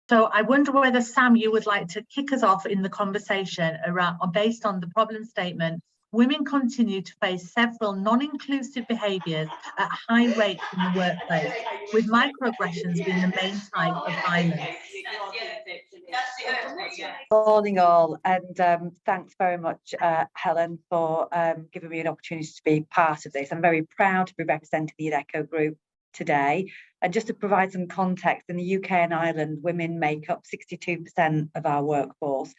So I wonder whether, Sam, you would like to kick us off in the conversation around, based on the problem statement. Women continue to face several non-inclusive behaviours at high rates in the workplace, with microaggressions being the main type of violence. Morning all, and thanks very much, Helen, for giving me an opportunity to be part of this. I'm very proud to be representing the Adecco group today. And just to provide some context, in the UK and Ireland, women make up 62% of our workforce.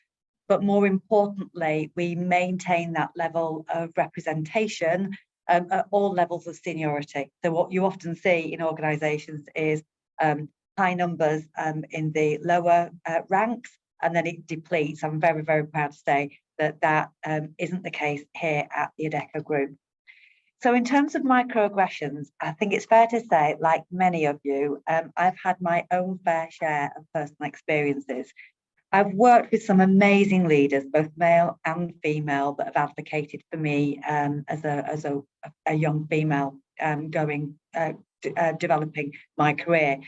But more importantly, we maintain that level of representation at all levels of seniority. So what you often see in organisations is high numbers in the lower ranks, and then it depletes. I'm very, very proud to say that that isn't the case here at the Adecco group. So in terms of microaggressions, I think it's fair to say, like many of you, I've had my own fair share of personal experiences. I've worked with some amazing leaders, both male and female, that have advocated for me as a young female developing my career.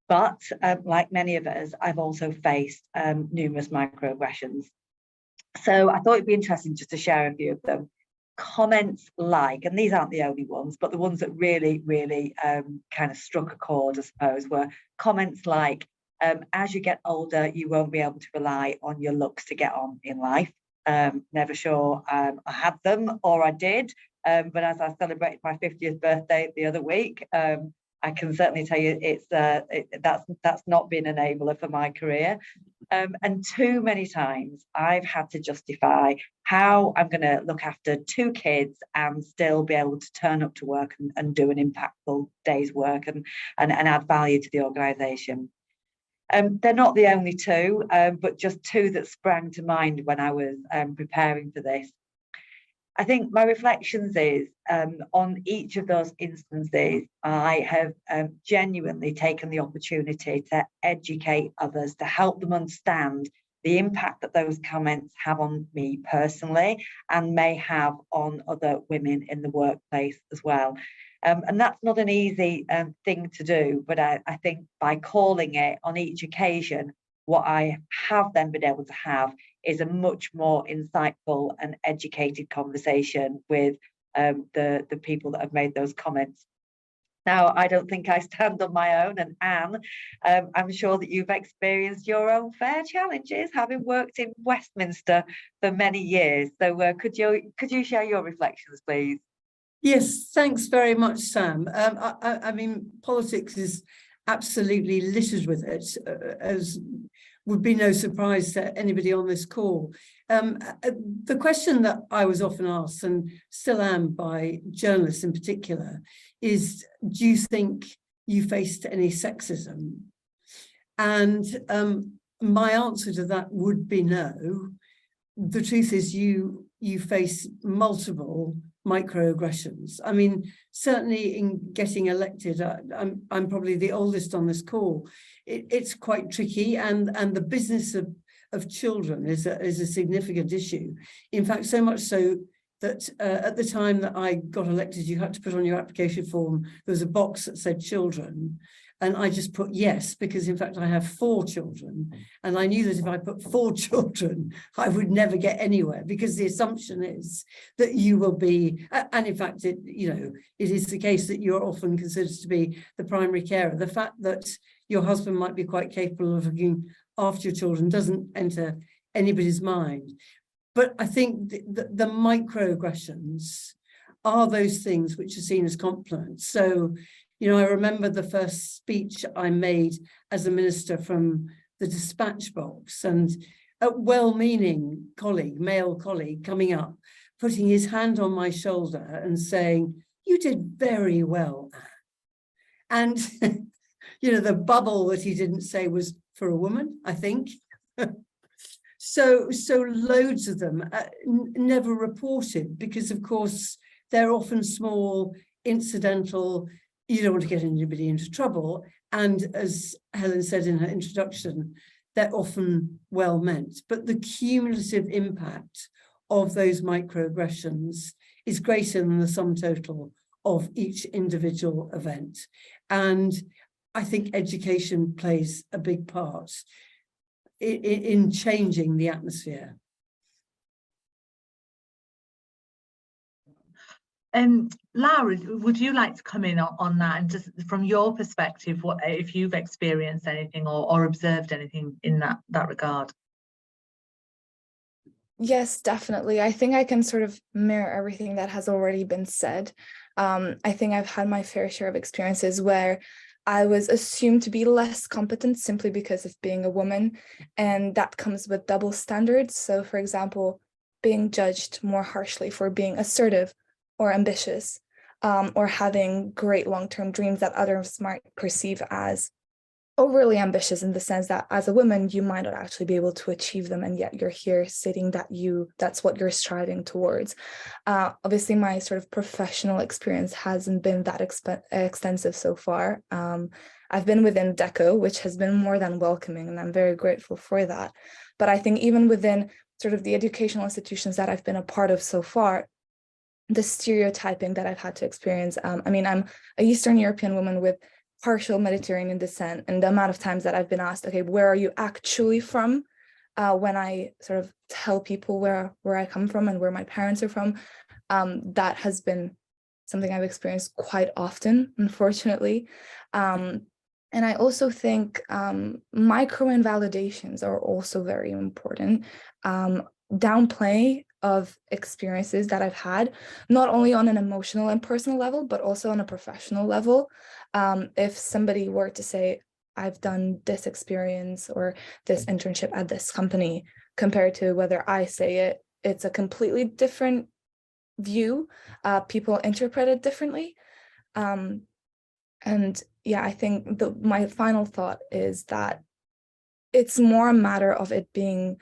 But like many of us, I've also faced numerous microaggressions. So I thought it'd be interesting just to share a few of them. Comments like, and these aren't the only ones, but the ones that really, really kind of struck a chord, I suppose, were comments like, as you get older, you won't be able to rely on your looks to get on in life. Never sure I had them or I did, but as I celebrated my 50th birthday the other week, I can certainly tell you that's not been an enabler for my career. And too many times I've had to justify how I'm going to look after 2 kids and still be able to turn up to work and do an impactful day's work and add value to the organisation. They're not the only 2, but just 2 that sprang to mind when I was preparing for this. I think my reflections is on each of those instances, I have genuinely taken the opportunity to educate others, to help them understand the impact that those comments have on me personally and may have on other women in the workplace as well. And that's not an easy thing to do, but I think by calling it on each occasion, what I have then been able to have is a much more insightful and educated conversation with the people that have made those comments. Now, I don't think I stand on my own, and Anne, I'm sure that you've experienced your own fair challenges, having worked in Westminster for many years. So could you share your reflections, please? Yes, thanks very much, Sam. I mean, politics is absolutely littered with it, as would be no surprise to anybody on this call. The question that I was often asked, and still am by journalists in particular, is, do you think you faced any sexism? And my answer to that would be no. The truth is you face multiple microaggressions. I mean, certainly in getting elected, I'm probably the oldest on this call. It's quite tricky, and the business of children is a significant issue. In fact, so much so that at the time that I got elected, you had to put on your application form, there was a box that said children. And I just put yes, because in fact I have 4 children. And I knew that if I put 4 children, I would never get anywhere, because the assumption is that you will be, and in fact, it is the case that you're often considered to be the primary carer. The fact that your husband might be quite capable of looking after your children doesn't enter anybody's mind. But I think the microaggressions are those things which are seen as compliments. So, I remember the first speech I made as a minister from the dispatch box, and a well-meaning colleague, male colleague, coming up, putting his hand on my shoulder and saying, "You did very well, Anne." And, the bubble that he didn't say was for a woman, I think. So loads of them never reported, because, of course, they're often small, incidental. You don't want to get anybody into trouble. And as Helen said in her introduction, they're often well meant. But the cumulative impact of those microaggressions is greater than the sum total of each individual event. And I think education plays a big part in changing the atmosphere. Laura, would you like to come in on that, and just from your perspective, what if you've experienced anything or observed anything in that regard? Yes, definitely. I think I can sort of mirror everything that has already been said. I think I've had my fair share of experiences where I was assumed to be less competent simply because of being a woman, and that comes with double standards. So, for example, being judged more harshly for being assertive or ambitious, or having great long-term dreams that others might perceive as overly ambitious, in the sense that as a woman you might not actually be able to achieve them, and yet you're here stating that that's what you're striving towards. Obviously my sort of professional experience hasn't been that extensive so far. I've been within Adecco, which has been more than welcoming, and I'm very grateful for that. But I think even within sort of the educational institutions that I've been a part of so far, the stereotyping that I've had to experience, I mean, I'm a Eastern European woman with partial Mediterranean descent, and the amount of times that I've been asked, okay, where are you actually from? When I sort of tell people where I come from and where my parents are from, that has been something I've experienced quite often, unfortunately. And I also think micro invalidations are also very important. Downplay of experiences that I've had, not only on an emotional and personal level, but also on a professional level. If somebody were to say, I've done this experience or this internship at this company, compared to whether I say it, it's a completely different view. People interpret it differently. And yeah, I think my final thought is that it's more a matter of it being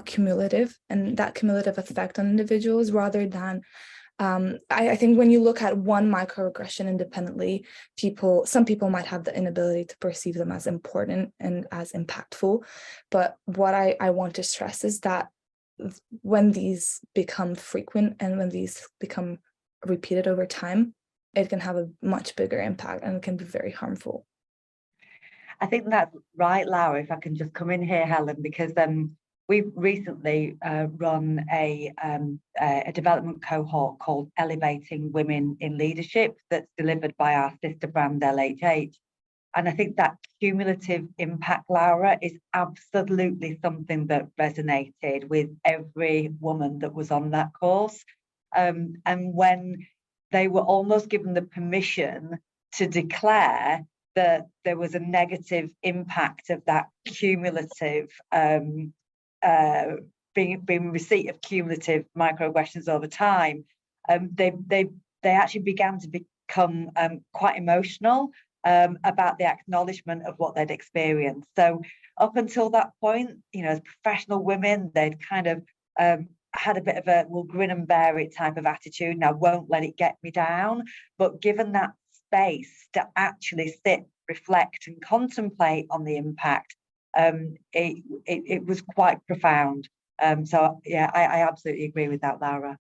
cumulative, and that cumulative effect on individuals, rather than I think when you look at one microaggression independently, some people might have the inability to perceive them as important and as impactful. But what I want to stress is that when these become frequent and when these become repeated over time, it can have a much bigger impact and it can be very harmful. I think that's right, Laura, if I can just come in here, Helen, because we've recently run a development cohort called Elevating Women in Leadership that's delivered by our sister brand LHH. And I think that cumulative impact, Laura, is absolutely something that resonated with every woman that was on that course. And when they were almost given the permission to declare that there was a negative impact of that cumulative being receipt of cumulative microaggressions over time, they actually began to become quite emotional about the acknowledgement of what they'd experienced. So up until that point, you know, as professional women, they'd kind of had a bit of a "we'll grin and bear it" type of attitude, and I won't let it get me down. But given that space to actually sit, reflect and contemplate on the impact, it was quite profound. So yeah, I absolutely agree with that, Laura.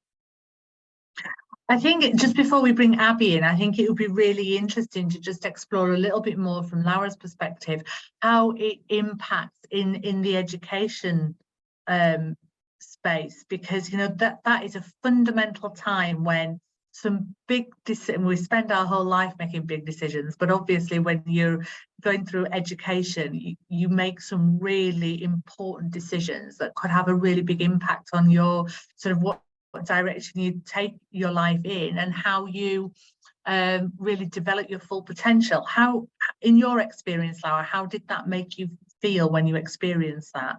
I think just before we bring Abby in, I think it would be really interesting to just explore a little bit more from Laura's perspective, how it impacts in the education space, because, you know, that is a fundamental time when some big decisions, we spend our whole life making big decisions, but obviously when you're going through education, you make some really important decisions that could have a really big impact on your sort of what direction you take your life in, and how you really develop your full potential. How, in your experience, Laura, how did that make you feel when you experienced that?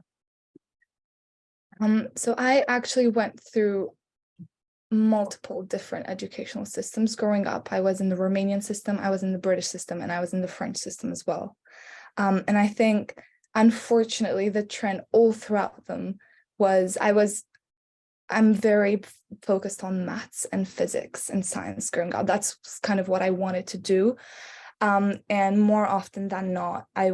So I actually went through multiple different educational systems growing up. I was in the Romanian system, I was in the British system, and I was in the French system as well. And I think, unfortunately, the trend all throughout them was I'm very focused on maths and physics and science growing up. That's kind of what I wanted to do. And more often than not, I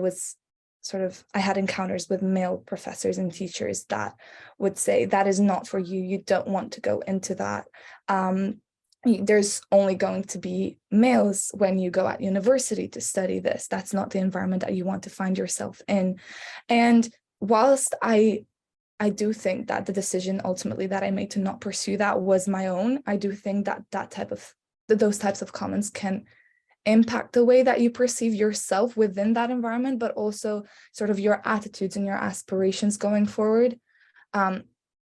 had encounters with male professors and teachers that would say, that is not for you. You don't want to go into that. there's only going to be males when you go at university to study this. That's not the environment that you want to find yourself in. And whilst I do think that the decision ultimately that I made to not pursue that was my own, I do think that those types of comments can impact the way that you perceive yourself within that environment, but also sort of your attitudes and your aspirations going forward.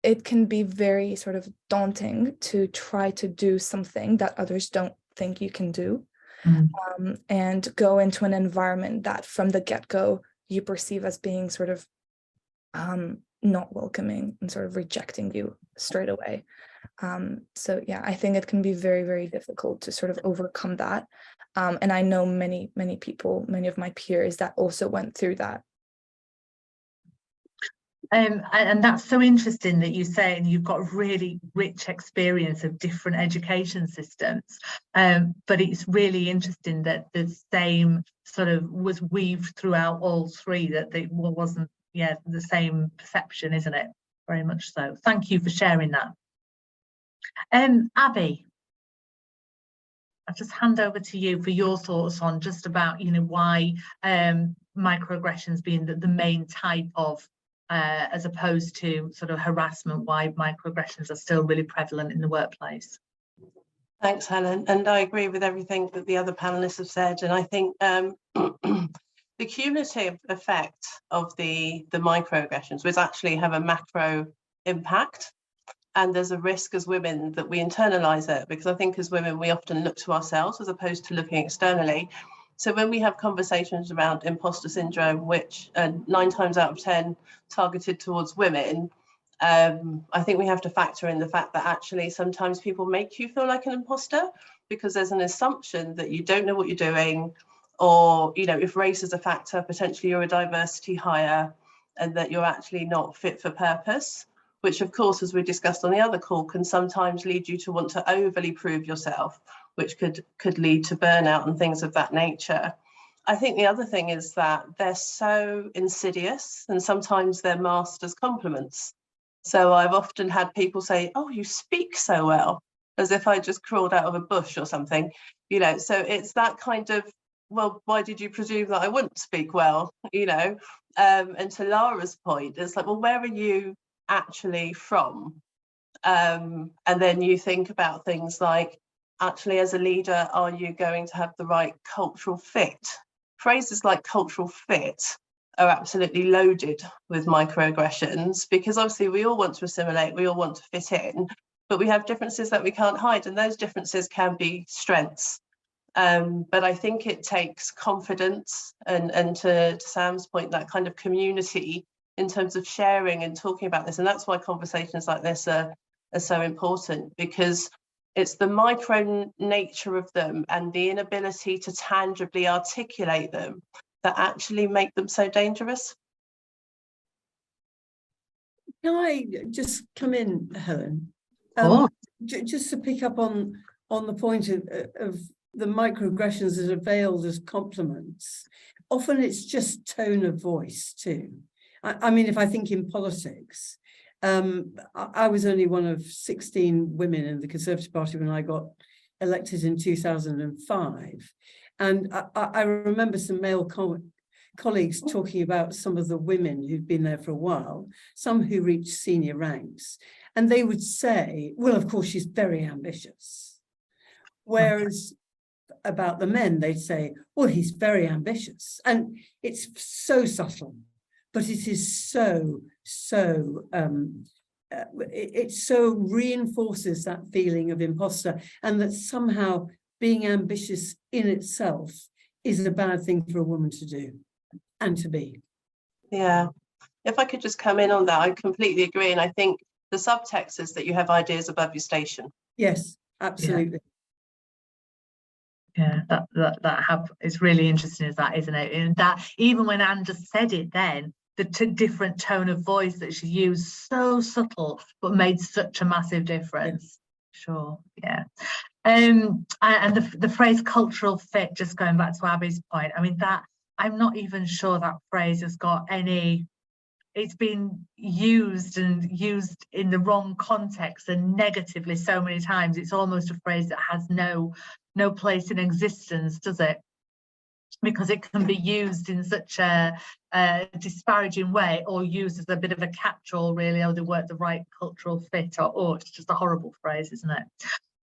It can be very sort of daunting to try to do something that others don't think you can do, and go into an environment that from the get-go you perceive as being sort of not welcoming and sort of rejecting you straight away. So yeah, I think it can be very, very difficult to sort of overcome that. And I know many people, many of my peers that also went through that. And that's so interesting that you say, and you've got really rich experience of different education systems. But it's really interesting that the same sort of was weaved throughout all three, that they wasn't, the same perception, isn't it? Very much so. Thank you for sharing that. Abby, I'll just hand over to you for your thoughts on just about, why microaggressions being the main type of, as opposed to sort of harassment, why microaggressions are still really prevalent in the workplace. Thanks, Helen. And I agree with everything that the other panelists have said. And I think the cumulative effect of the microaggressions was actually have a macro impact. And there's a risk as women that we internalize it, because I think as women, we often look to ourselves as opposed to looking externally. So when we have conversations around imposter syndrome, which 9 times out of 10 targeted towards women, I think we have to factor in the fact that actually sometimes people make you feel like an imposter because there's an assumption that you don't know what you're doing, or, if race is a factor, potentially you're a diversity hire and that you're actually not fit for purpose, which of course, as we discussed on the other call, can sometimes lead you to want to overly prove yourself, which could lead to burnout and things of that nature. I think the other thing is that they're so insidious and sometimes they're masked as compliments. So I've often had people say, "Oh, you speak so well," as if I just crawled out of a bush or something, so it's that kind of, well, why did you presume that I wouldn't speak well, and to Lara's point, it's like, well, where are you actually from? And then you think about things like, actually, as a leader, are you going to have the right cultural fit? Phrases like cultural fit are absolutely loaded with microaggressions, because obviously we all want to assimilate, we all want to fit in, but we have differences that we can't hide, and those differences can be strengths. But I think it takes confidence and to Sam's point, that kind of community in terms of sharing and talking about this. And that's why conversations like this are so important, because it's the micro nature of them and the inability to tangibly articulate them that actually make them so dangerous. Can I just come in, Helen? Just to pick up on the point of the microaggressions that are veiled as compliments. Often it's just tone of voice too. I mean, if I think in politics, I was only one of 16 women in the Conservative Party when I got elected in 2005. And I remember some male colleagues talking about some of the women who'd been there for a while, some who reached senior ranks, and they would say, well, of course, she's very ambitious. Whereas about the men, they'd say, well, he's very ambitious. And it's so subtle, but it is it so reinforces that feeling of imposter, and that somehow being ambitious in itself is a bad thing for a woman to do and to be. Yeah, if I could just come in on that, I completely agree. And I think the subtext is that you have ideas above your station. Yes, absolutely. Yeah, that is really interesting, is that, isn't it? And that even when Anne just said it, then the different tone of voice that she used, so subtle, but made such a massive difference. Sure, yeah. And the phrase cultural fit, just going back to Abby's point, I mean, that I'm not even sure that phrase has got any it's been used in the wrong context and negatively so many times. It's almost a phrase that has no place in existence, does it? Because it can be used in such a disparaging way, or used as a bit of a catch-all, really, or they weren't the right cultural fit, or it's just a horrible phrase, isn't it?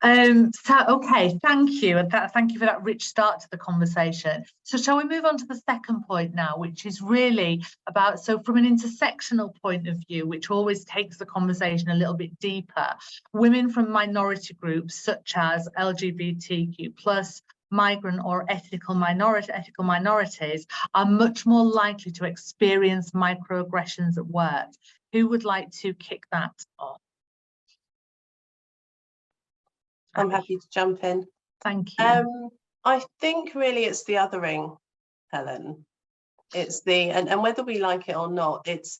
So, okay, thank you. And thank you for that rich start to the conversation. So shall we move on to the second point now, which is really about, so from an intersectional point of view, which always takes the conversation a little bit deeper, women from minority groups such as LGBTQ+, migrant or ethnical minorities are much more likely to experience microaggressions at work. Who would like to kick that off? I'm happy to jump in. Thank you. I think really it's the othering, Helen. It's the and whether we like it or not, it's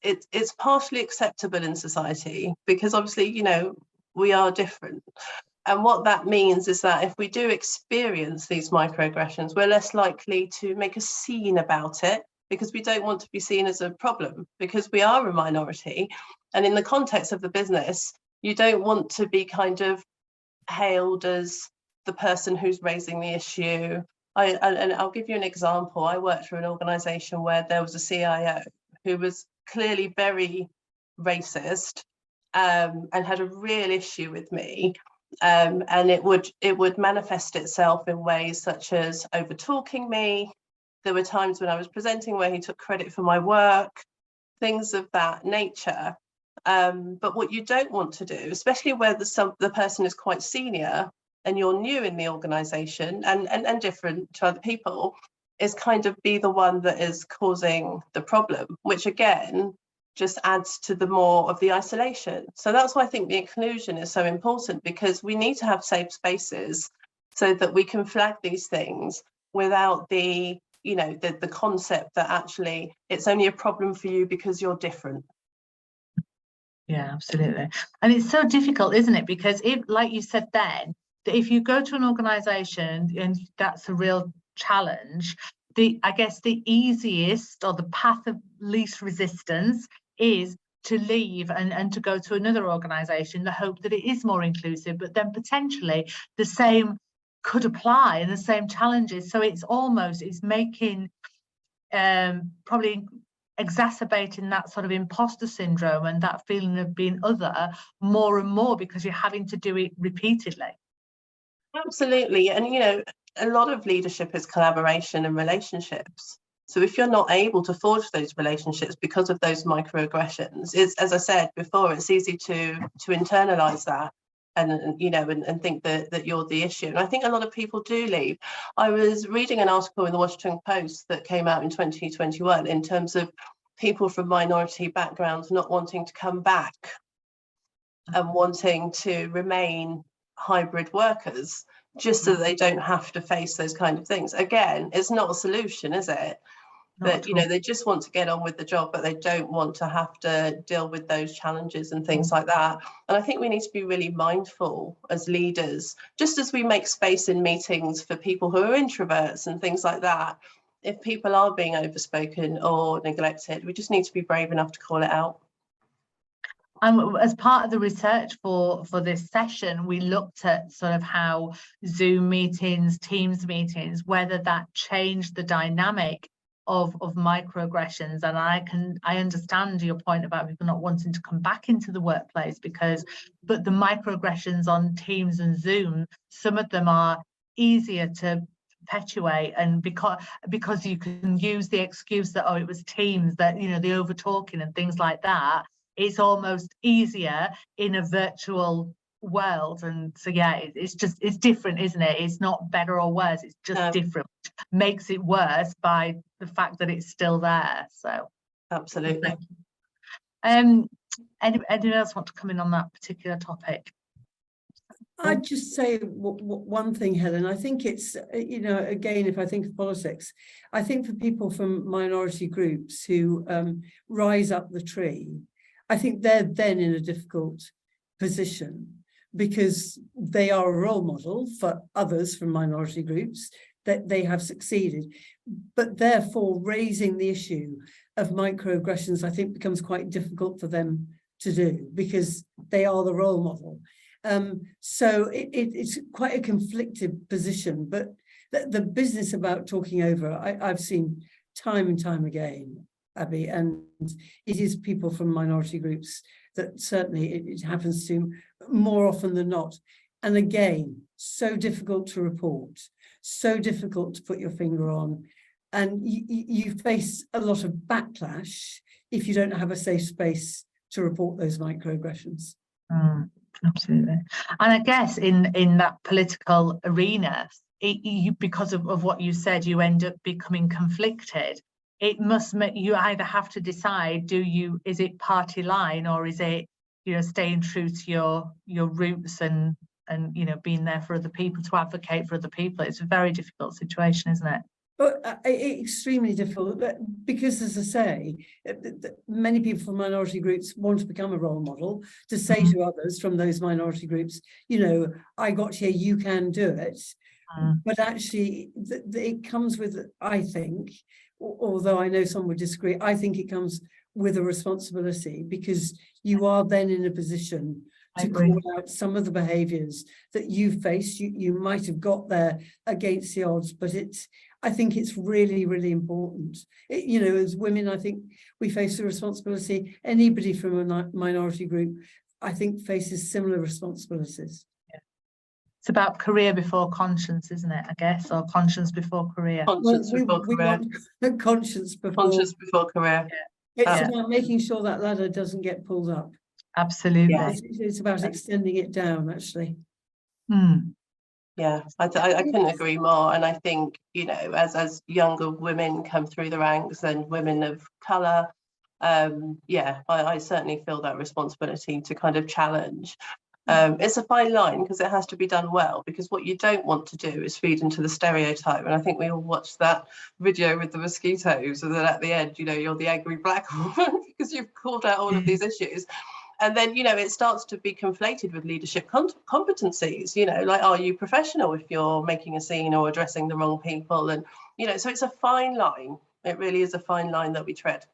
partially acceptable in society, because obviously, you know, we are different. And what that means is that if we do experience these microaggressions, we're less likely to make a scene about it, because we don't want to be seen as a problem, because we are a minority. And in the context of the business, you don't want to be kind of hailed as the person who's raising the issue. And I'll give you an example. I worked for an organisation where there was a CIO who was clearly very racist, and had a real issue with me. And it would manifest itself in ways such as over talking me. There were times when I was presenting where he took credit for my work, things of that nature. But what you don't want to do, especially where the person is quite senior and you're new in the organisation and different to other people, is kind of be the one that is causing the problem, which again just adds to the more of the isolation. So that's why I think the inclusion is so important, because we need to have safe spaces so that we can flag these things without the, you know, the concept that actually it's only a problem for you because you're different. Yeah, absolutely. And it's so difficult, isn't it? Because if, like you said then, that if you go to an organisation, and that's a real challenge, I guess the easiest, or the path of least resistance, is to leave and to go to another organisation, the hope that it is more inclusive, but then potentially the same could apply and the same challenges. So it's making probably exacerbating that sort of imposter syndrome and that feeling of being other more and more, because you're having to do it repeatedly. Absolutely. And you know, a lot of leadership is collaboration and relationships. So if you're not able to forge those relationships because of those microaggressions, it's, as I said before, it's easy to internalize that and you know, and think that you're the issue. And I think a lot of people do leave. I was reading an article in the Washington Post that came out in 2021 in terms of people from minority backgrounds not wanting to come back and wanting to remain hybrid workers, just so that they don't have to face those kind of things. Again, it's not a solution, is it? But you know, they just want to get on with the job, but they don't want to have to deal with those challenges and things like that. And I think we need to be really mindful as leaders, just as we make space in meetings for people who are introverts and things like that. If people are being overspoken or neglected, we just need to be brave enough to call it out. As part of the research for this session, we looked at sort of how Zoom meetings, Teams meetings, whether that changed the dynamic of microaggressions. And I understand your point about people not wanting to come back into the workplace, but the microaggressions on Teams and Zoom, some of them are easier to perpetuate, and because you can use the excuse that, oh, it was Teams, that, you know, the over talking and things like that. It's almost easier in a virtual world. And so yeah, it's different, isn't it? It's not better or worse, it's just different, which makes it worse by the fact that it's still there. So absolutely. Anyone else want to come in on that particular topic? I'd just say one thing, Helen. I think it's, you know, again, if I think of politics, I think for people from minority groups who rise up the tree, I think they're then in a difficult position, because they are a role model for others from minority groups. that they have succeeded. But therefore, raising the issue of microaggressions, I think, becomes quite difficult for them to do because they are the role model. So it's quite a conflicted position, but the business about talking over, I've seen time and time again, Abby, and it is people from minority groups that certainly it happens to more often than not. And again, so difficult to report, so difficult to put your finger on. And you face a lot of backlash if you don't have a safe space to report those microaggressions. Absolutely. And I guess in that political arena, because of what you said, you end up becoming conflicted. It must make you either have to decide, is it party line, or is it, staying true to your roots and being there for other people, to advocate for other people. It's a very difficult situation, isn't it? But extremely difficult, because, as I say, many people from minority groups want to become a role model, to say to others from those minority groups, I got here, you can do it. But actually, it comes with, I think, although I know some would disagree, I think it comes with a responsibility, because you are then in a position to call out some of the behaviours that you face. You might have got there against the odds, but I think it's really, really important. As women, I think we face the responsibility. Anybody from a minority group, I think, faces similar responsibilities. Yeah. It's about career before conscience, isn't it? I guess, or conscience before career. Conscience before career. Conscience before career. Yeah. It's about making sure that ladder doesn't get pulled up. Absolutely. Yeah. It's about extending it down, actually. Yeah, I couldn't agree more. And I think, as younger women come through the ranks and women of colour, I certainly feel that responsibility to kind of challenge. It's a fine line, because it has to be done well, because what you don't want to do is feed into the stereotype. And I think we all watched that video with the mosquitoes, and then at the end, you're the angry black woman because you've called out all of these issues. And then, it starts to be conflated with leadership competencies, like, are you professional if you're making a scene or addressing the wrong people? And, so it's a fine line. It really is a fine line that we tread.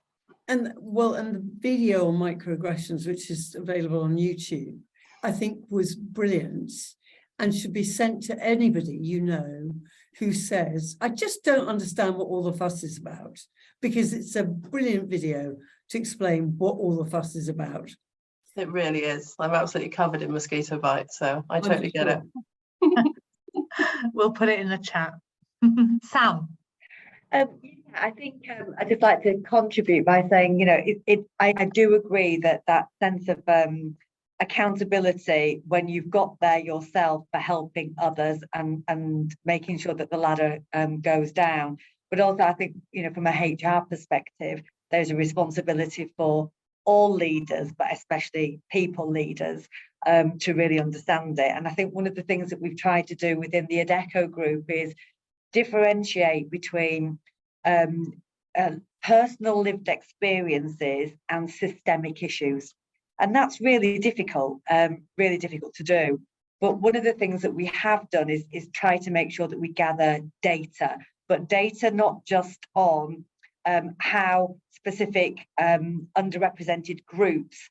And the video on microaggressions, which is available on YouTube, I think was brilliant and should be sent to anybody, who says, I just don't understand what all the fuss is about, because it's a brilliant video to explain what all the fuss is about. It really is. I'm absolutely covered in mosquito bites, so I totally get it. We'll put it in the chat. Sam? I think I'd just like to contribute by saying, I do agree that sense of accountability when you've got there yourself for helping others and making sure that the ladder goes down. But also, I think, from a HR perspective, there's a responsibility for all leaders, but especially people leaders, to really understand it. And I think one of the things that we've tried to do within the Adecco group is differentiate between personal lived experiences and systemic issues. And that's really difficult to do. But one of the things that we have done is try to make sure that we gather data, but data not just on how specific underrepresented groups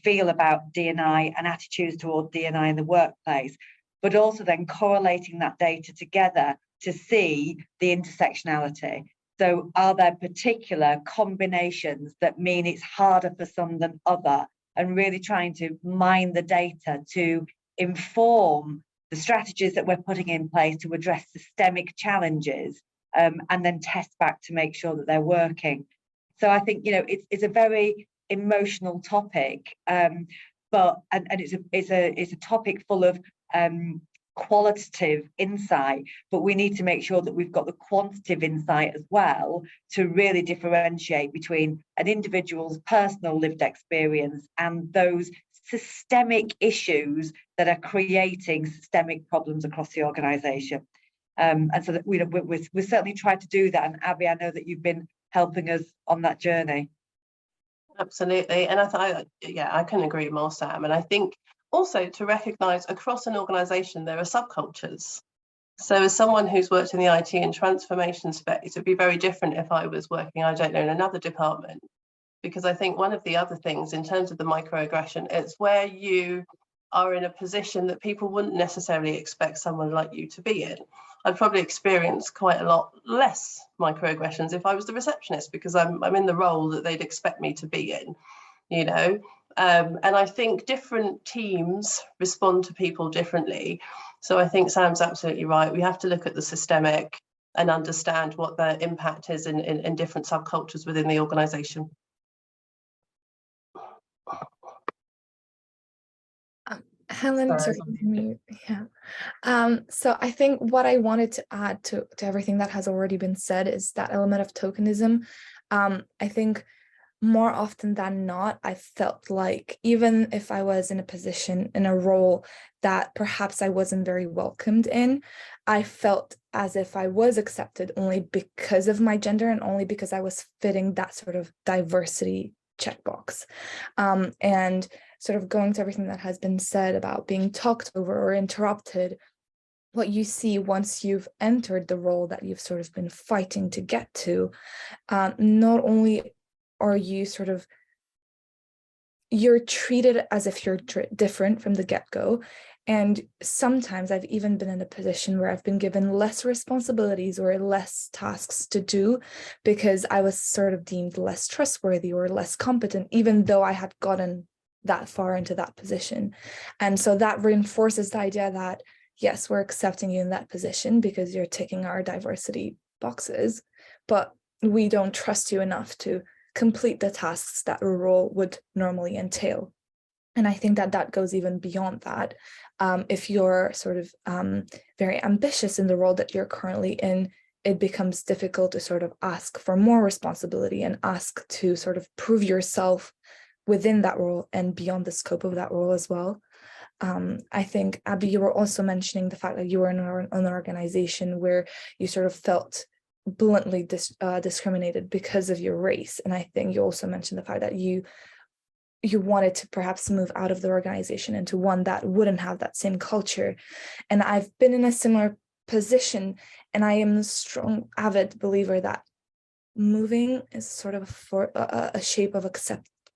feel about D&I and attitudes toward D&I in the workplace, but also then correlating that data together to see the intersectionality. So are there particular combinations that mean it's harder for some than other, and really trying to mine the data to inform the strategies that we're putting in place to address systemic challenges, and then test back to make sure that they're working. So I think, it's a very emotional topic, but it's a topic full of qualitative insight, but we need to make sure that we've got the quantitative insight as well to really differentiate between an individual's personal lived experience and those systemic issues that are creating systemic problems across the organisation. And so that we certainly tried to do that. And Abby, I know that you've been helping us on that journey. Absolutely. And I couldn't agree more, Sam. And I think also to recognise across an organisation there are subcultures. So as someone who's worked in the IT and transformation space, it'd be very different if I was working, I don't know, in another department. Because I think one of the other things in terms of the microaggression, it's where you are in a position that people wouldn't necessarily expect someone like you to be in. I'd probably experience quite a lot less microaggressions if I was the receptionist, because I'm in the role that they'd expect me to be in, you know. And I think different teams respond to people differently. So I think Sam's absolutely right. We have to look at the systemic and understand what the impact is in different subcultures within the organisation. Helen, Sorry, yeah. So I think what I wanted to add to everything that has already been said is that element of tokenism. I think more often than not, I felt like even if I was in a position, in a role that perhaps I wasn't very welcomed in, I felt as if I was accepted only because of my gender and only because I was fitting that sort of diversity checkbox. And sort of going to everything that has been said about being talked over or interrupted, what you see once you've entered the role that you've sort of been fighting to get to, not only are you sort of, you're treated as if you're different from the get-go. And sometimes I've even been in a position where I've been given less responsibilities or less tasks to do because I was sort of deemed less trustworthy or less competent, even though I had gotten that far into that position. And so that reinforces the idea that, yes, we're accepting you in that position because you're ticking our diversity boxes, but we don't trust you enough to complete the tasks that a role would normally entail. And I think that that goes even beyond that. If you're sort of very ambitious in the role that you're currently in, it becomes difficult to sort of ask for more responsibility and ask to sort of prove yourself within that role and beyond the scope of that role as well. I think, Abby, you were also mentioning the fact that you were in an organization where you sort of felt bluntly discriminated because of your race. And I think you also mentioned the fact that you wanted to perhaps move out of the organization into one that wouldn't have that same culture. And I've been in a similar position, and I am a strong, avid believer that moving is sort of for a shape of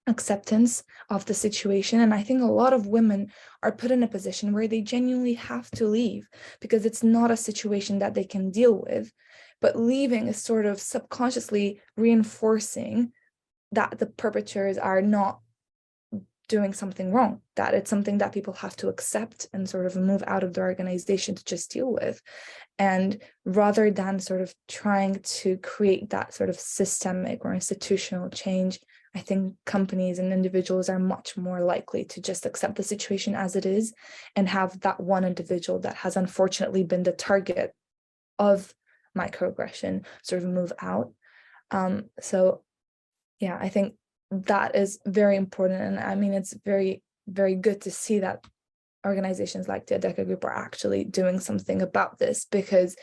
acceptance of the situation. And I think a lot of women are put in a position where they genuinely have to leave because it's not a situation that they can deal with. But leaving is sort of subconsciously reinforcing that the perpetrators are not doing something wrong, that it's something that people have to accept and sort of move out of the organization to just deal with. And rather than sort of trying to create that sort of systemic or institutional change, I think companies and individuals are much more likely to just accept the situation as it is and have that one individual that has unfortunately been the target of microaggression sort of move out. So yeah, I think that is very important. And I mean, it's very, very good to see that organizations like the Adecco Group are actually doing something about this, because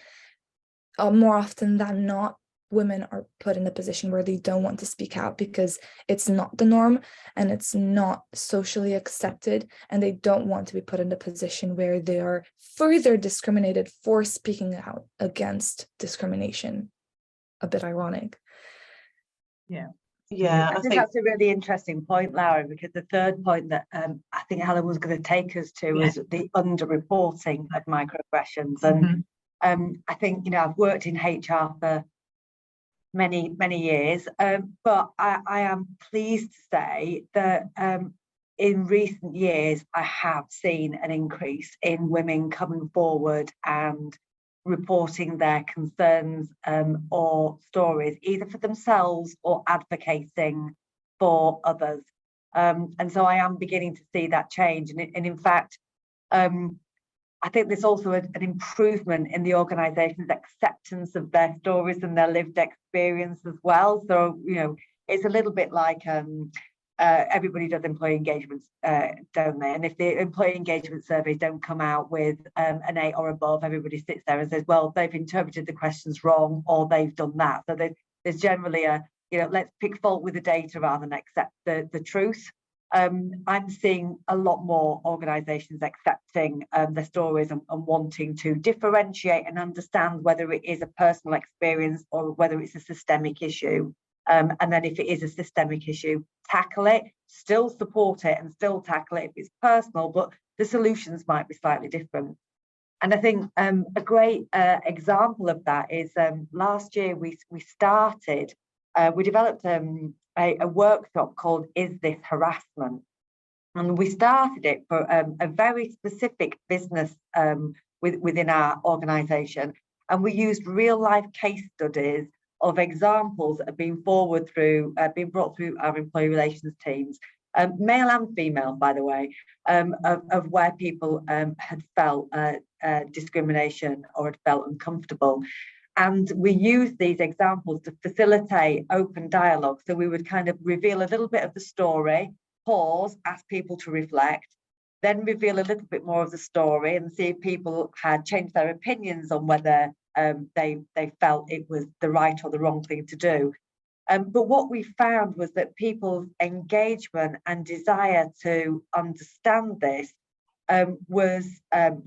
more often than not, women are put in a position where they don't want to speak out because it's not the norm and it's not socially accepted, and they don't want to be put in a position where they are further discriminated for speaking out against discrimination. A bit ironic. Yeah, I think that's a really interesting point, Laura, because the third point that I think Helen was going to take us to is the underreporting of microaggressions. And I think, you know, I've worked in HR for many years, but I am pleased to say that in recent years, I have seen an increase in women coming forward and reporting their concerns or stories, either for themselves or advocating for others. And so I am beginning to see that change. And in fact, I think there's also an improvement in the organisation's acceptance of their stories and their lived experience as well. So, you know, it's a little bit like everybody does employee engagements, don't they? And if the employee engagement surveys don't come out with an 8 or above, everybody sits there and says, well, they've interpreted the questions wrong or they've done that. So there's generally a, you know, let's pick fault with the data rather than accept the truth. I'm seeing a lot more organisations accepting their stories and wanting to differentiate and understand whether it is a personal experience or whether it's a systemic issue. And then if it is a systemic issue, tackle it, still support it and still tackle it if it's personal, but the solutions might be slightly different. And I think a great example of that is last year we developed a workshop called Is This Harassment? And we started it for a very specific business within our organisation. And we used real life case studies of examples that have been brought through our employee relations teams, male and female, by the way, of where people had felt discrimination or had felt uncomfortable. And we used these examples to facilitate open dialogue. So we would kind of reveal a little bit of the story, pause, ask people to reflect, then reveal a little bit more of the story and see if people had changed their opinions on whether they felt it was the right or the wrong thing to do. But what we found was that people's engagement and desire to understand this was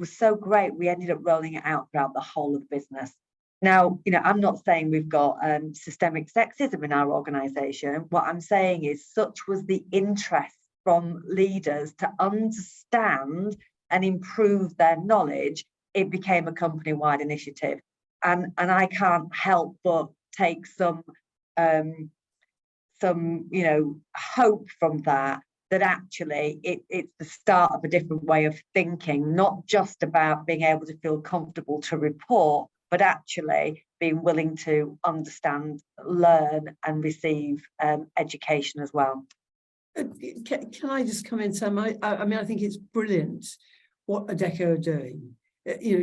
so great. We ended up rolling it out throughout the whole of the business. Now, I'm not saying we've got systemic sexism in our organisation. What I'm saying is such was the interest from leaders to understand and improve their knowledge, it became a company-wide initiative. And I can't help but take some hope from that actually it's the start of a different way of thinking, not just about being able to feel comfortable to report, but actually being willing to understand, learn and receive education as well. Can I just come in, Sam? I mean, I think it's brilliant what Adecco are doing.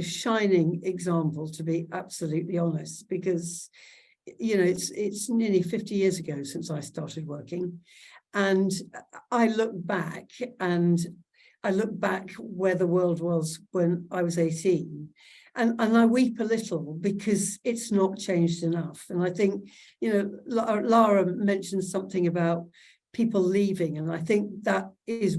Shining example, to be absolutely honest, because it's nearly 50 years ago since I started working, and I look back where the world was when I was 18, and I weep a little because it's not changed enough. And I think Lara mentioned something about people leaving, and I think that is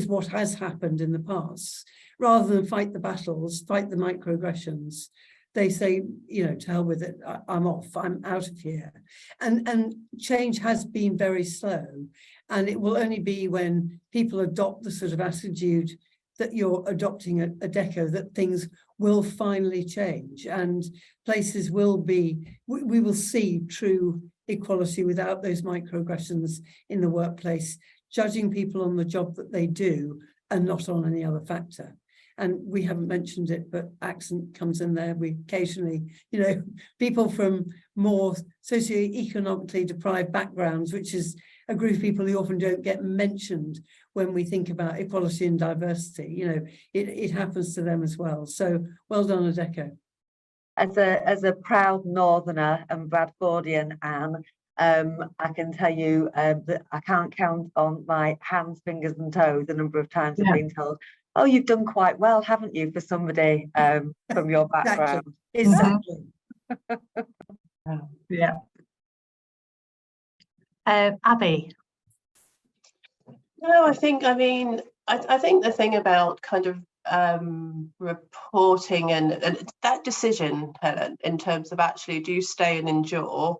what has happened in the past. Rather than fight the battles, fight the microaggressions, they say, to hell with it, I'm off, I'm out of here. And change has been very slow. And it will only be when people adopt the sort of attitude that you're adopting at Adecco that things will finally change and places will be, we will see true equality without those microaggressions in the workplace, judging people on the job that they do and not on any other factor. And we haven't mentioned it, but accent comes in there. We occasionally, people from more socioeconomically deprived backgrounds, which is a group of people who often don't get mentioned when we think about equality and diversity. It happens to them as well. So well done, Adecco. As a proud Northerner and Bradfordian, Anne, I can tell you that I can't count on my hands, fingers and toes the number of times I've been told, oh, you've done quite well, haven't you, for somebody from your background? Exactly. Yeah. Abby? No, I think the thing about kind of reporting and that decision, Helen, in terms of actually do you stay and endure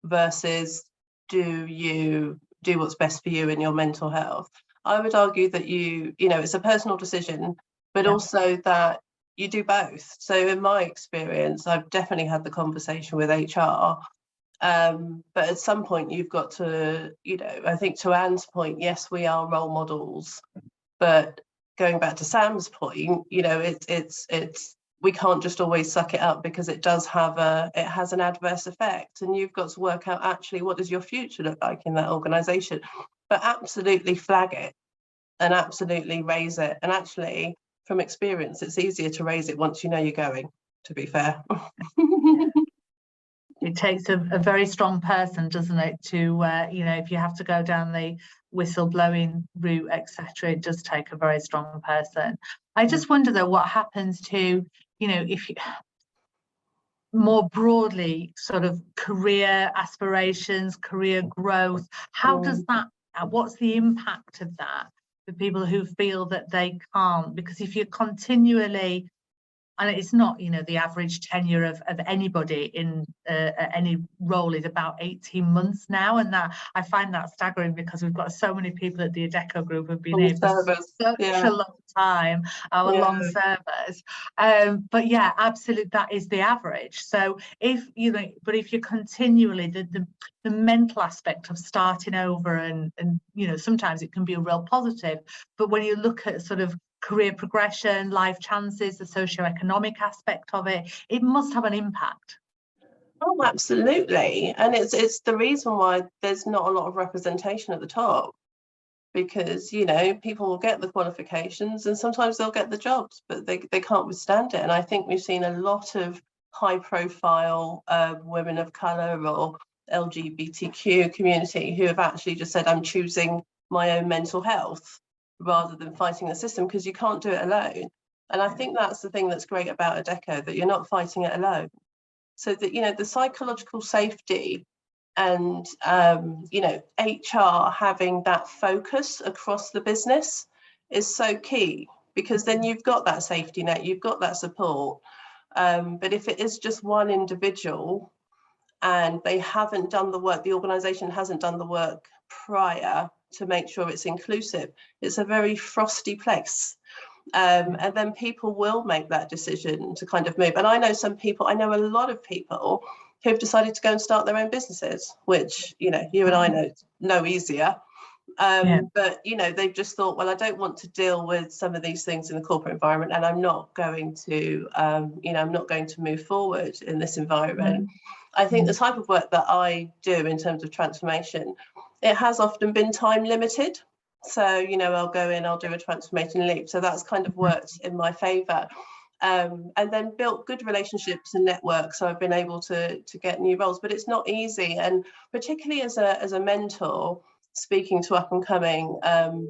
versus do you do what's best for you in your mental health, I would argue that it's a personal decision, but also that you do both. So in my experience, I've definitely had the conversation with HR, but at some point you've got to, I think to Anne's point, yes, we are role models, but going back to Sam's point, it's we can't just always suck it up because it has an adverse effect, and you've got to work out actually what does your future look like in that organisation. But absolutely flag it and absolutely raise it. And actually, from experience, it's easier to raise it once you know you're going, to be fair. It takes a very strong person, doesn't it, to, if you have to go down the whistleblowing route, etc., it does take a very strong person. I just wonder, though, what happens to, if you more broadly sort of career aspirations, career growth, how does that what's the impact of that for people who feel that they can't? Because if you're continually, and it's not, you know, the average tenure of anybody in any role is about 18 months now, and that I find that staggering, because we've got so many people at the Adecco group who've been here for such a long time, our long servers. But yeah, absolutely, that is the average. So if you know, but if you're continually the mental aspect of starting over, and you know, sometimes it can be a real positive, but when you look at sort of career progression, life chances, the socio-economic aspect of it, it must have an impact. Oh, absolutely. And it's the reason why there's not a lot of representation at the top, because, you know, people will get the qualifications and sometimes they'll get the jobs, but they can't withstand it. And I think we've seen a lot of high profile women of colour or LGBTQ community who have actually just said, I'm choosing my own mental health rather than fighting the system, because you can't do it alone. And I think that's the thing that's great about Adecco, that you're not fighting it alone. So that, you know, the psychological safety and, you know, HR having that focus across the business is so key, because then you've got that safety net, you've got that support. But if it is just one individual and they haven't done the work, the organisation hasn't done the work prior to make sure it's inclusive, it's a very frosty place. And then people will make that decision to kind of move. And I know a lot of people who've decided to go and start their own businesses, which, you know, you and I know no easier. But, you know, they've just thought, well, I don't want to deal with some of these things in the corporate environment, and I'm not going to, you know, I'm not going to move forward in this environment. I think the type of work that I do in terms of transformation, it has often been time limited. So, you know, I'll go in, I'll do a transformation leap. So that's kind of worked in my favour. And then built good relationships and networks. So I've been able to get new roles, but it's not easy. And particularly as a mentor, speaking to up and coming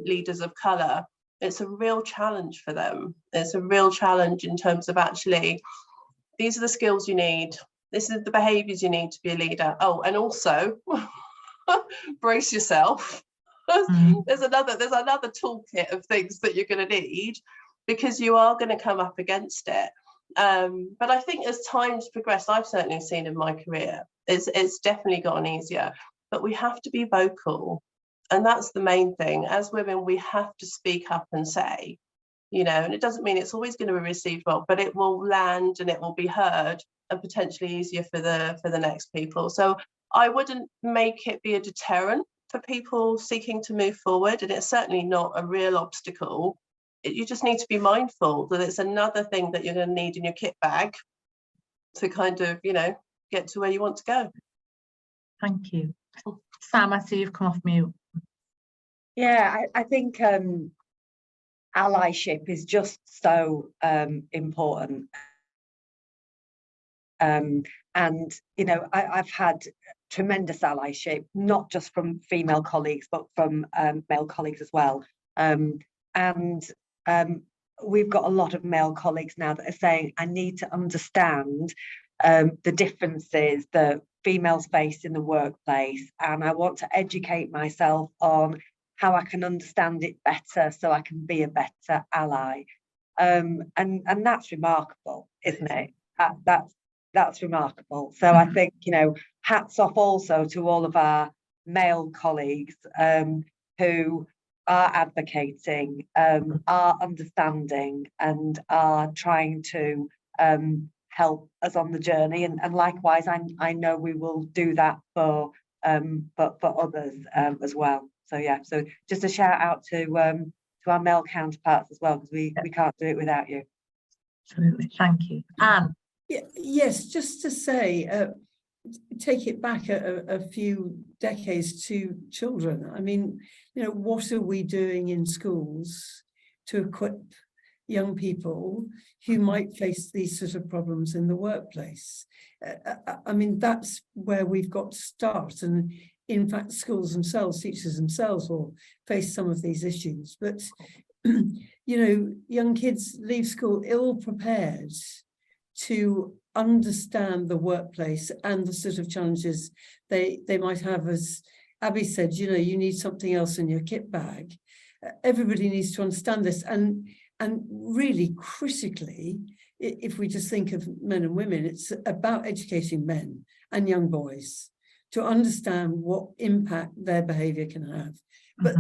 leaders of colour, it's a real challenge for them. It's a real challenge in terms of actually, these are the skills you need. This is the behaviours you need to be a leader. Oh, and also brace yourself. There's another toolkit of things that you're going to need, because you are going to come up against it. But I think as time's progressed, I've certainly seen in my career, it's definitely gotten easier. But we have to be vocal, and that's the main thing. As women, we have to speak up and say, you know, and it doesn't mean it's always going to be received well, but it will land and it will be heard, and potentially easier for the next people. So I wouldn't make it be a deterrent for people seeking to move forward, and it's certainly not a real obstacle. You just need to be mindful that it's another thing that you're going to need in your kit bag to kind of, you know, get to where you want to go. Thank you. Sam, I see you've come off mute. Yeah, I think allyship is just so important. And, you know, I've had tremendous allyship, not just from female colleagues, but from male colleagues as well. And we've got a lot of male colleagues now that are saying, I need to understand the differences that females face in the workplace, and I want to educate myself on how I can understand it better so I can be a better ally. And that's remarkable, isn't it? That's remarkable. So I think, you know, hats off also to all of our male colleagues who are advocating, are understanding, and are trying to help us on the journey. And likewise, I know we will do that for others as well. So yeah, so just a shout out to our male counterparts as well, because we can't do it without you. Absolutely, thank you. Anne. Yes, just to say, take it back a few decades to children. I mean, you know, what are we doing in schools to equip young people who might face these sort of problems in the workplace? I mean, that's where we've got to start. And in fact, schools themselves, teachers themselves will face some of these issues. But, you know, young kids leave school ill prepared to understand the workplace and the sort of challenges they might have as Abby said, you know, you need something else in your kit bag. Everybody needs to understand this, and really critically, if we just think of men and women, it's about educating men and young boys to understand what impact their behaviour can have. But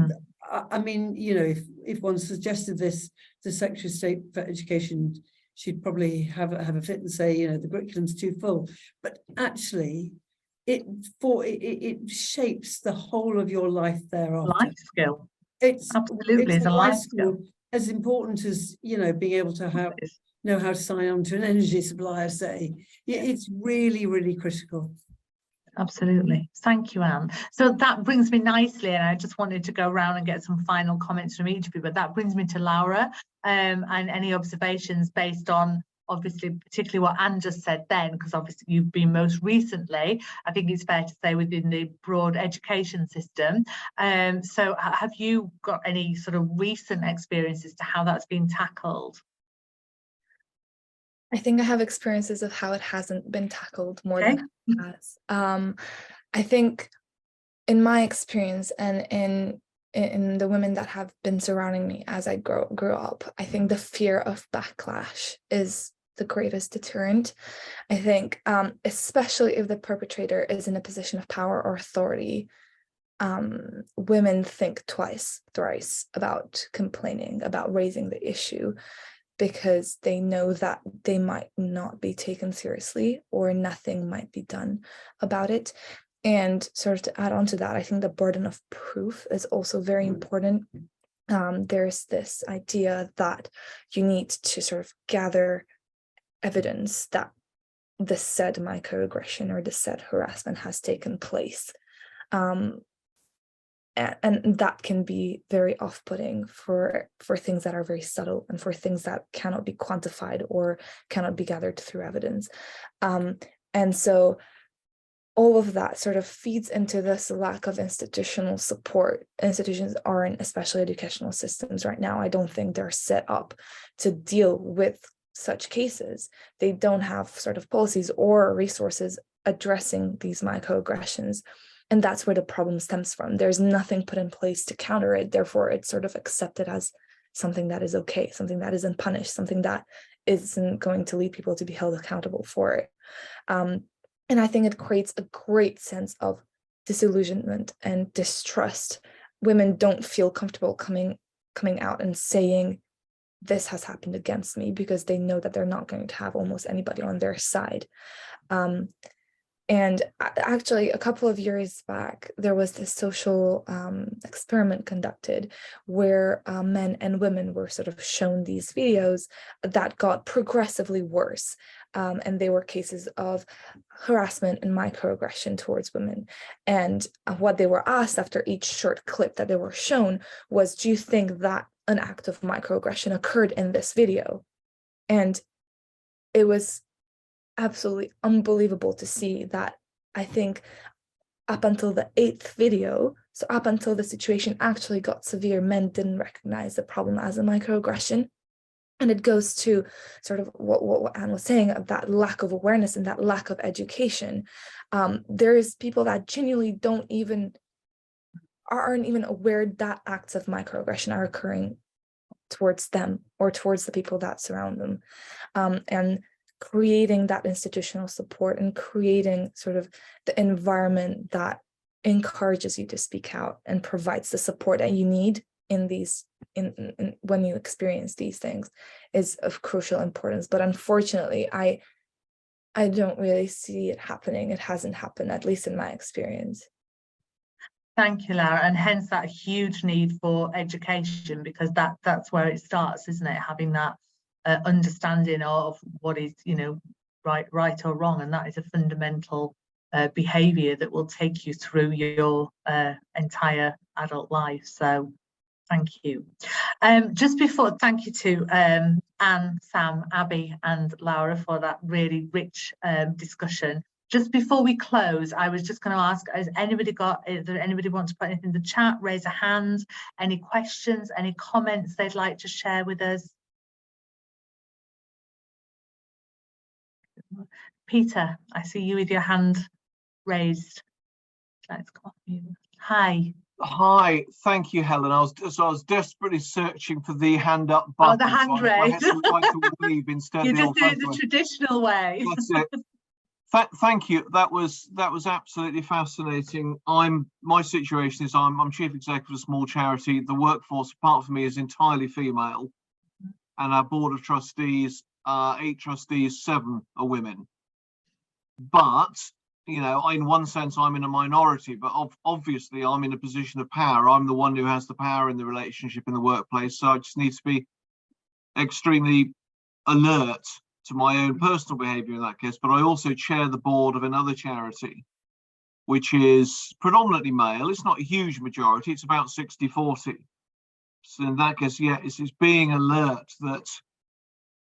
I mean, you know, if one suggested this to Secretary of State for Education, she'd probably have a fit and say, you know, the curriculum's too full. But actually, it shapes the whole of your life thereafter. Life skill. It's Absolutely, it's a life skill. As important as, you know, being able to know how to sign on to an energy supplier, say. It's really, really critical. Absolutely. Thank you, Anne. So that brings me nicely, and I just wanted to go around and get some final comments from each of you, but that brings me to Laura, and any observations based on, obviously, particularly what Anne just said then, because obviously you've been most recently, I think it's fair to say, within the broad education system. So have you got any sort of recent experiences to how that's been tackled? I think I have experiences of how it hasn't been tackled more than it has. I think in my experience and in the women that have been surrounding me as I grew up, I think the fear of backlash is the greatest deterrent. I think especially if the perpetrator is in a position of power or authority, women think twice, thrice about complaining, about raising the issue, because they know that they might not be taken seriously or nothing might be done about it. And sort of to add on to that, I think the burden of proof is also very important. There's this idea that you need to sort of gather evidence that the said microaggression or the said harassment has taken place. And that can be very off-putting for things that are very subtle and for things that cannot be quantified or cannot be gathered through evidence. And so all of that sort of feeds into this lack of institutional support. Institutions aren't, especially educational systems right now, I don't think they're set up to deal with such cases. They don't have sort of policies or resources addressing these microaggressions. And that's where the problem stems from. There's nothing put in place to counter it. Therefore, it's sort of accepted as something that is okay, something that isn't punished, something that isn't going to lead people to be held accountable for it. And I think it creates a great sense of disillusionment and distrust. Women don't feel comfortable coming out and saying, this has happened against me, because they know that they're not going to have almost anybody on their side. And actually, a couple of years back, there was this social experiment conducted where men and women were sort of shown these videos that got progressively worse. And they were cases of harassment and microaggression towards women. And what they were asked after each short clip that they were shown was, do you think that an act of microaggression occurred in this video? And it was absolutely unbelievable to see that. I think up until the 8th video, so up until the situation actually got severe, men didn't recognize the problem as a microaggression. And it goes to sort of what Anne was saying, of that lack of awareness and that lack of education. There's people that genuinely aren't even aware that acts of microaggression are occurring towards them or towards the people that surround them. And creating that institutional support and creating sort of the environment that encourages you to speak out and provides the support that you need in when you experience these things is of crucial importance. But unfortunately, I don't really see it happening. It hasn't happened, at least in my experience. Thank you, Lara, and hence that huge need for education, because that's where it starts, isn't it? Having that understanding of what is, you know, right or wrong, and that is a fundamental behaviour that will take you through your entire adult life. So thank you. Just before, thank you to Anne, Sam, Abby and Laura for that really rich discussion. Just before we close, I was just going to ask, is there anybody want to put anything in the chat, raise a hand, any questions, any comments they'd like to share with us? Peter, I see you with your hand raised. Let's come off mute. Hi. Hi, thank you, Helen. I was desperately searching for the hand up button. Oh, the hand so I had raise. to like to wave instead You of the just did it the old-fashioned way. traditional way. That's it. Thank you. That was absolutely fascinating. My situation is I'm chief executive of a small charity. The workforce, apart from me, is entirely female, and our board of trustees, 8 trustees, 7 are women. But you know, in one sense, I'm in a minority, but obviously I'm in a position of power. I'm the one who has the power in the relationship in the workplace. So I just need to be extremely alert to my own personal behavior in that case. But I also chair the board of another charity, which is predominantly male. It's not a huge majority. It's about 60-40. So in that case, yeah, it's being alert that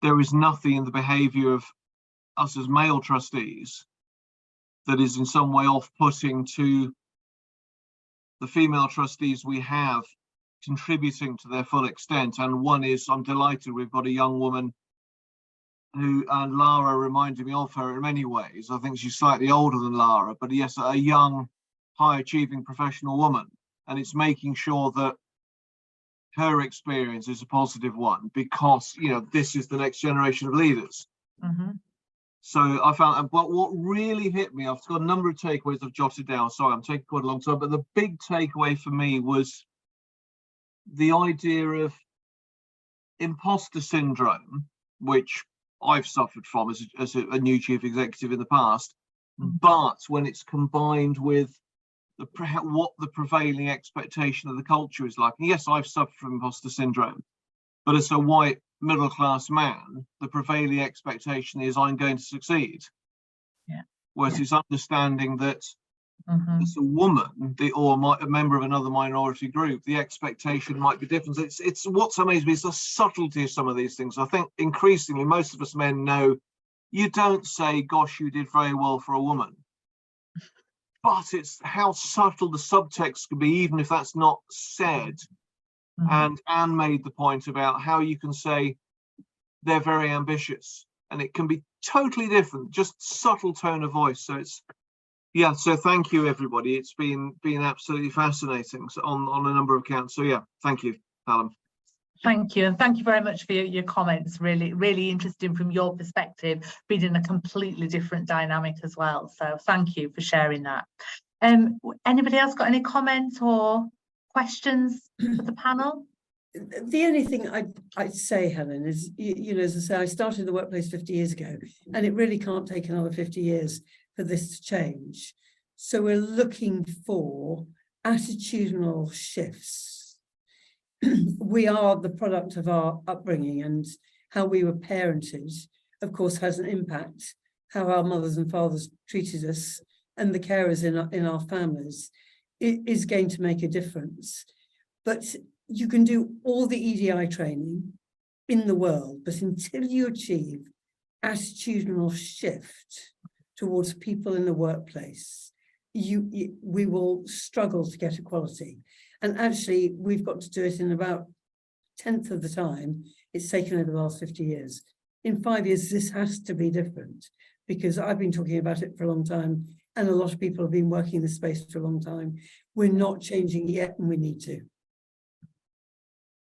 there is nothing in the behavior of us as male trustees that is in some way off-putting to the female trustees we have contributing to their full extent. And one is, I'm delighted we've got a young woman who, and Lara reminded me of her in many ways. I think she's slightly older than Lara, but yes, a young, high-achieving professional woman. And it's making sure that her experience is a positive one, because, you know, this is the next generation of leaders. Mm-hmm. So I found, but what really hit me, I've got a number of takeaways I've jotted down. Sorry, I'm taking quite a long time, but the big takeaway for me was the idea of imposter syndrome, which I've suffered from as a new chief executive in the past. But when it's combined with what the prevailing expectation of the culture is like, and yes, I've suffered from imposter syndrome, but as a white middle-class man, the prevailing expectation is I'm going to succeed. Yeah. Whereas it's understanding that Mm-hmm. as a woman, or a member of another minority group, the expectation might be different. It's what's amazing me is the subtlety of some of these things. I think increasingly most of us men know you don't say, gosh, you did very well for a woman. But it's how subtle the subtext can be, even if that's not said. Mm-hmm. And Anne made the point about how you can say they're very ambitious, and it can be totally different, just subtle tone of voice. So it's, yeah, so thank you, everybody. It's been absolutely fascinating on a number of counts. So yeah, thank you, Helen. Thank you, and thank you very much for your comments. Really interesting from your perspective, being in a completely different dynamic as well. So thank you for sharing that. Anybody else got any comments or questions for the panel? The only thing I'd say, Helen, is, you know, as I say, I started in the workplace 50 years ago, and it really can't take another 50 years for this to change. So we're looking for attitudinal shifts. We are the product of our upbringing, and how we were parented, of course, has an impact. How our mothers and fathers treated us and the carers in our families is going to make a difference. But you can do all the EDI training in the world, but until you achieve attitudinal shift towards people in the workplace, we will struggle to get equality. And actually, we've got to do it in about 1/10 of the time it's taken over the last 50 years. In 5 years, this has to be different, because I've been talking about it for a long time, and a lot of people have been working in this space for a long time. We're not changing yet, and we need to.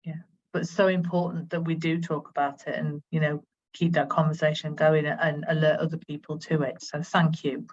Yeah, but it's so important that we do talk about it, and, you know, keep that conversation going and alert other people to it. So thank you.